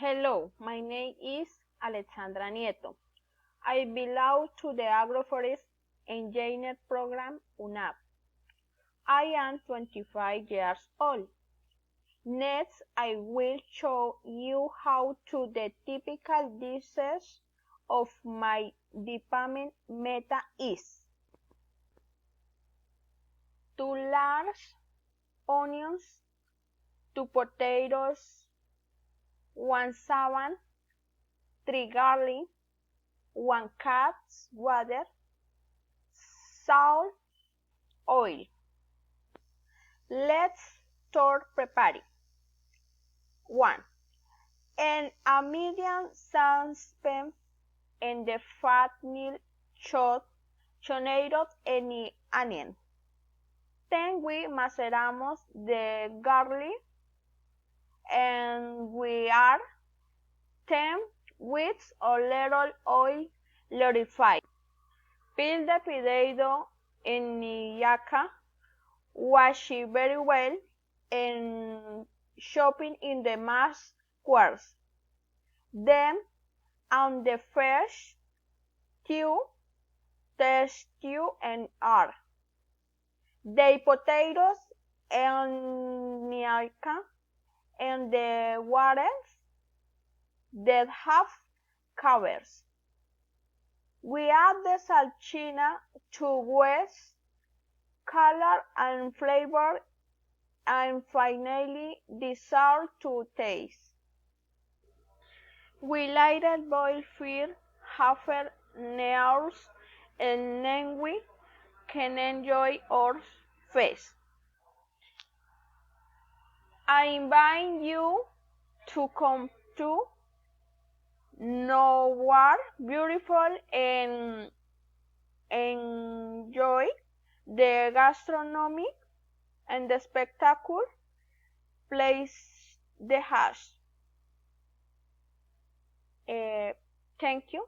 Hello, my name is Alexandra Nieto. I belong to the Agroforest Engineer Program UNAP. I am 25 years old. Next, I will show you how to the typical dishes of my department meta is 2 large onions, 2 potatoes, 1 salmon, 3 garlic, 1 cup water, salt, oil. Let's start preparing. 1. In a medium saucepan in the fat milk chopped any onion. Then we maceramos the garlic and we add 10 with a little oil clarified. Peel the potato in yaca, wash it very well, and chopping in the mashed squares. Then, on the fresh stew and add the potatoes and yaca and the water that have covers. We add the salchina to waste color and flavor, and finally the salt to taste. We let it boil for half an hour and then we can enjoy our feast. I invite you to come to know what beautiful and enjoy the gastronomy and the spectacle place the hash. Thank you.